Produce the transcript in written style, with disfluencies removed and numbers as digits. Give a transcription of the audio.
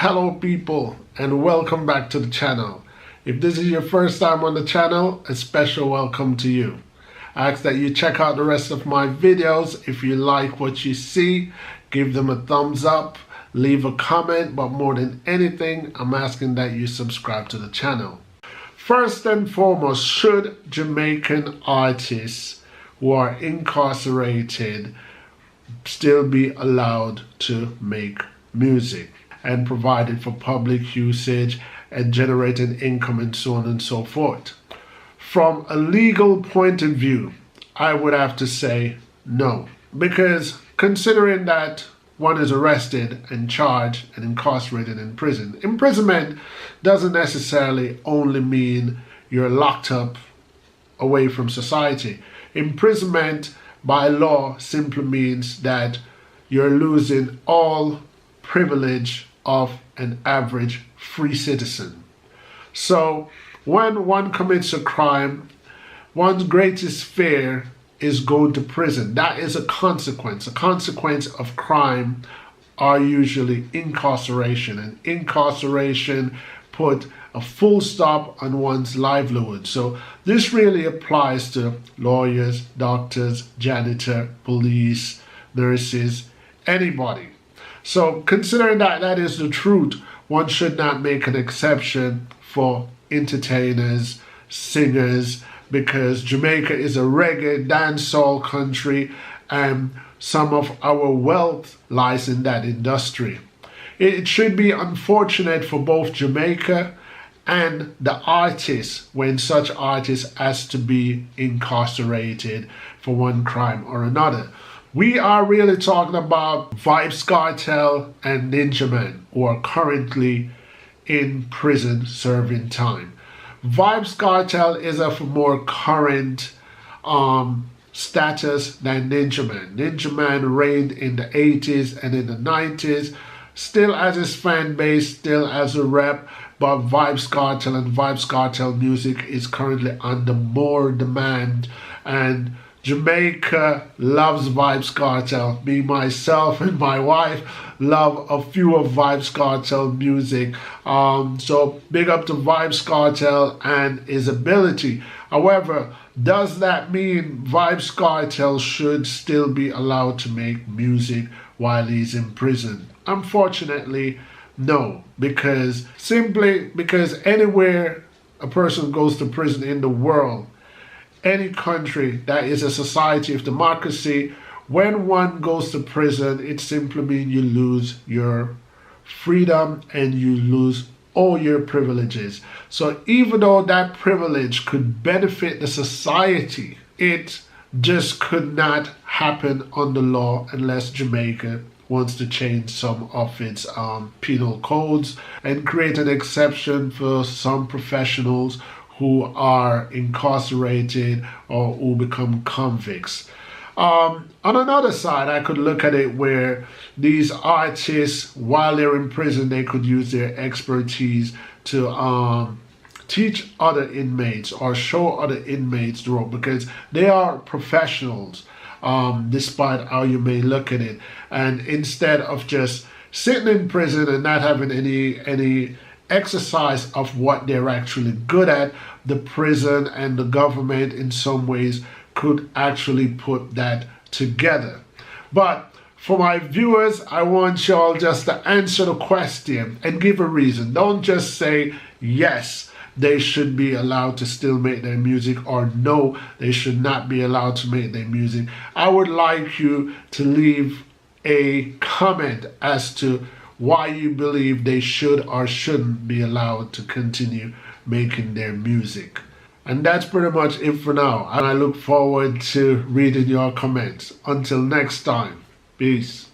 Hello people, and welcome back to the channel. If this is your first time on the channel, a special welcome to you. I ask that you check out the rest of my videos. If you like what you see, give them a thumbs up, leave a comment, but more than anything, I'm asking that you subscribe to the channel. First and foremost, should Jamaican artists who are incarcerated still be allowed to make music and provided for public usage and generating income and so on and so forth? From a legal point of view, I would have to say no, because considering that one is arrested and charged and incarcerated in prison, imprisonment doesn't necessarily only mean you're locked up away from society. Imprisonment by law simply means that you're losing all privilege of an average free citizen. So when one commits a crime, one's greatest fear is going to prison. That is a consequence. A consequence of crime are usually incarceration, and incarceration put a full stop on one's livelihood. So this really applies to lawyers, doctors, janitor, police, nurses, anybody. So considering that that is the truth, one should not make an exception for entertainers, singers, because Jamaica is a reggae dancehall country and some of our wealth lies in that industry. It should be unfortunate for both Jamaica and the artists when such artists has to be incarcerated for one crime or another. We are really talking about Vybz Kartel and Ninja Man, who are currently in prison serving time. Vybz Kartel is of a more current status than Ninja Man. Ninja Man reigned in the 80s and in the 90s, still has his fan base, still has a rep, but Vybz Kartel and Vybz Kartel music is currently under more demand, and Jamaica loves Vybz Kartel. Me, myself, and my wife love a few of Vybz Kartel music. So big up to Vybz Kartel and his ability. However, does that mean Vybz Kartel should still be allowed to make music while he's in prison? Unfortunately, no, simply because anywhere a person goes to prison in the world, any country that is a society of democracy, when one goes to prison, it simply means you lose your freedom and you lose all your privileges. So even though that privilege could benefit the society, it just could not happen under law unless Jamaica wants to change some of its penal codes and create an exception for some professionals who are incarcerated or who become convicts. On another side, I could look at it where these artists, while they're in prison, they could use their expertise to teach other inmates or show other inmates the rope, because they are professionals, despite how you may look at it. And instead of just sitting in prison and not having any exercise of what they're actually good at, the prison and the government in some ways could actually put that together. But for my viewers, I want y'all just to answer the question and give a reason. Don't just say yes, they should be allowed to still make their music, or no, they should not be allowed to make their music. I would like you to leave a comment as to why you believe they should or shouldn't be allowed to continue making their music. And that's pretty much it for now. And I look forward to reading your comments. Until next time, peace.